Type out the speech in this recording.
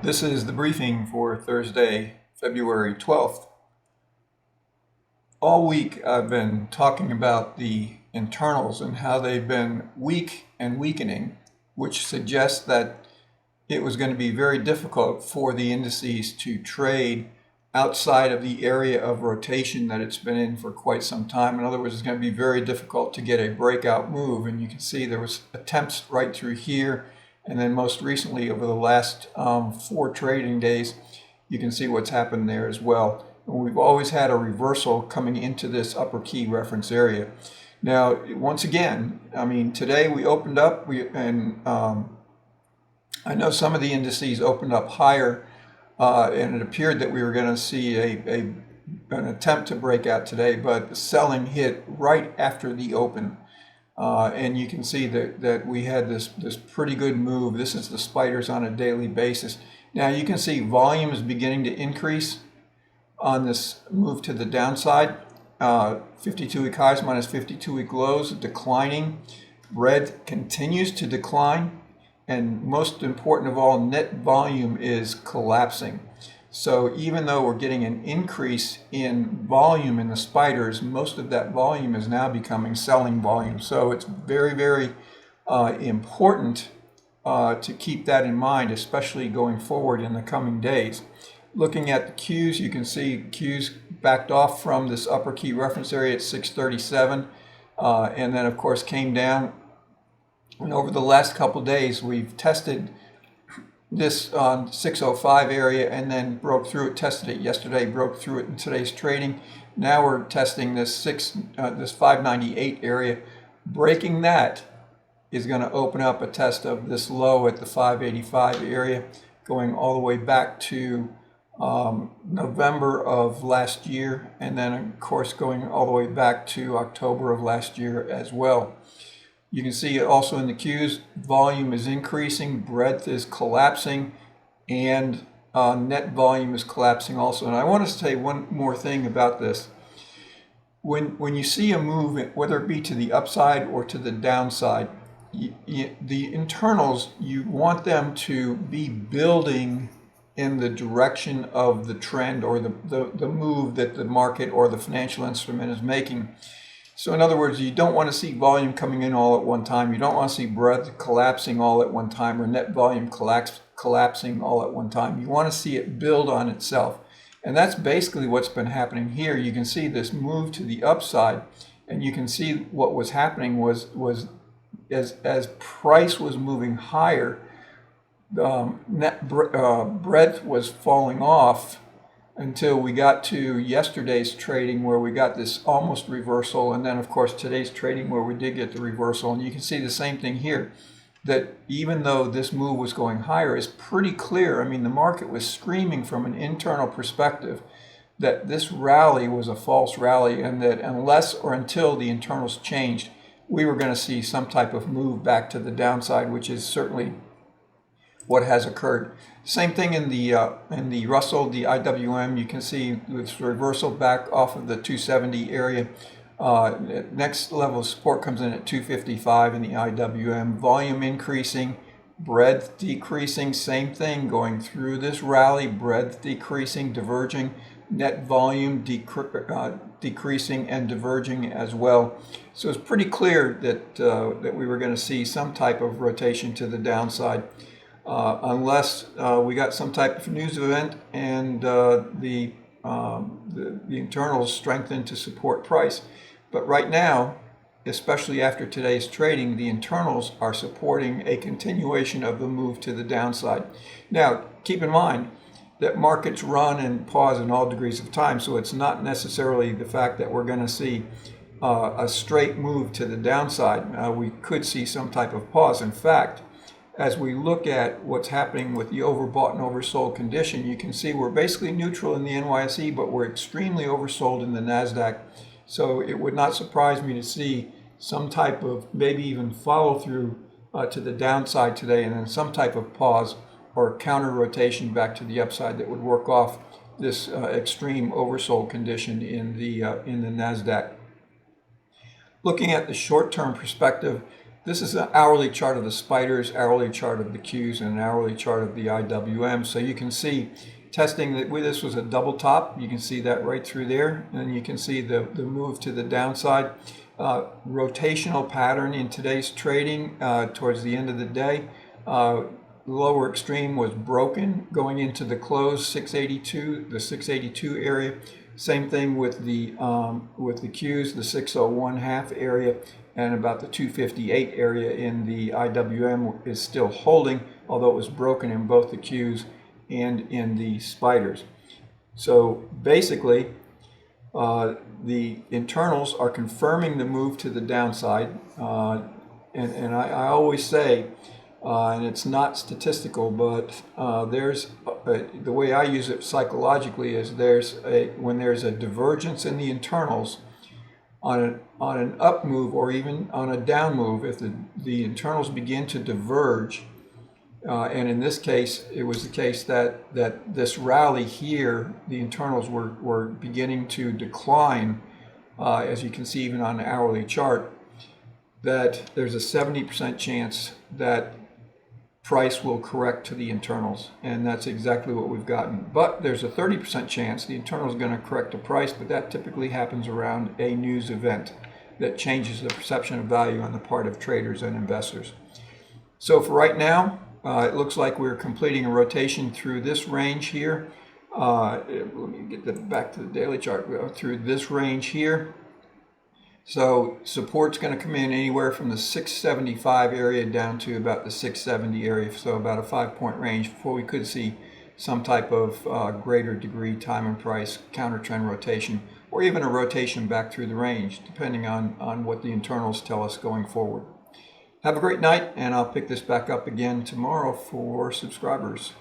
This is the briefing for Thursday, February 12th. All week I've been talking about the internals and how they've been weak and weakening, which suggests that it was going to be very difficult for the indices to trade outside of the area of rotation that it's been in for quite some time. In other words, it's going to be very difficult to get a breakout move, and you can see there was attempts right through here. And then most recently, over the last 4 trading days, you can see what's happened there as well. And we've always had a reversal coming into this upper key reference area. Now, once again, I mean, today we opened up, I know some of the indices opened up higher, and it appeared that we were going to see an attempt to break out today, but the selling hit right after the open. And you can see that we had this pretty good move. This is the spiders on a daily basis. Now you can see volume is beginning to increase on this move to the downside. 52-week highs minus 52-week lows declining. Red continues to decline. And most important of all, net volume is collapsing. So even though we're getting an increase in volume in the spiders, most of that volume is now becoming selling volume. So it's very, very important to keep that in mind, especially going forward in the coming days. Looking at the Qs, you can see Qs backed off from this upper key reference area at 637, and then of course came down. And over the last couple days, we've tested this 605 area and then broke through it, tested it yesterday, broke through it in today's trading. Now we're testing this 598 area. Breaking that is going to open up a test of this low at the 585 area, going all the way back to November of last year, and then of course going all the way back to October of last year as well. You can see also in the Qs, volume is increasing, breadth is collapsing, and net volume is collapsing also. And I want to say one more thing about this. When you see a move, whether it be to the upside or to the downside, the internals, you want them to be building in the direction of the trend or the move that the market or the financial instrument is making. So in other words, you don't want to see volume coming in all at one time. You don't want to see breadth collapsing all at one time or net volume collapsing all at one time. You want to see it build on itself. And that's basically what's been happening here. You can see this move to the upside, and you can see what was happening was as price was moving higher, net breadth was falling off until we got to yesterday's trading where we got this almost reversal, and then of course today's trading where we did get the reversal. And you can see the same thing here, that even though this move was going higher, is pretty clear. I mean, the market was screaming from an internal perspective that this rally was a false rally, and that unless or until the internals changed, we were going to see some type of move back to the downside, which is certainly what has occurred. Same thing in the Russell, the IWM. You can see this reversal back off of the 270 area. Next level of support comes in at 255 in the IWM. Volume increasing, breadth decreasing. Same thing going through this rally. Breadth decreasing, diverging. Net volume decreasing and diverging as well. So it's pretty clear that we were going to see some type of rotation to the downside. Unless we got some type of news event and the internals strengthen to support price. But right now, especially after today's trading, the internals are supporting a continuation of the move to the downside. Now, keep in mind that markets run and pause in all degrees of time, so it's not necessarily the fact that we're going to see a straight move to the downside. We could see some type of pause. In fact, as we look at what's happening with the overbought and oversold condition, you can see we're basically neutral in the NYSE, but we're extremely oversold in the NASDAQ. So it would not surprise me to see some type of maybe even follow through to the downside today, and then some type of pause or counter rotation back to the upside that would work off this extreme oversold condition in the NASDAQ. Looking at the short-term perspective, This is an hourly chart of the spiders, hourly chart of the Qs, and an hourly chart of the IWM. So you can see testing that this was a double top. You can see that right through there. And you can see the move to the downside. Rotational pattern in today's trading towards the end of the day. Lower extreme was broken going into the close, 682, the 682 area. Same thing with the Qs, the 601 half area, and about the 258 area in the IWM is still holding, although it was broken in both the Qs and in the spiders. So basically, the internals are confirming the move to the downside, and I always say, and it's not statistical, but the way I use it psychologically is when there's a divergence in the internals on an up move or even on a down move, if the internals begin to diverge, and in this case it was the case that this rally here, the internals were beginning to decline, as you can see even on the hourly chart, that there's a 70% chance that price will correct to the internals, and that's exactly what we've gotten. But there's a 30% chance the internal is going to correct the price, but that typically happens around a news event that changes the perception of value on the part of traders and investors. So for right now, it looks like we're completing a rotation through this range here. Let me get back to the daily chart. Through this range here. So support's going to come in anywhere from the 675 area down to about the 670 area, so about a 5-point range before we could see some type of greater degree time and price counter trend rotation, or even a rotation back through the range, depending on what the internals tell us going forward. Have a great night, and I'll pick this back up again tomorrow for subscribers.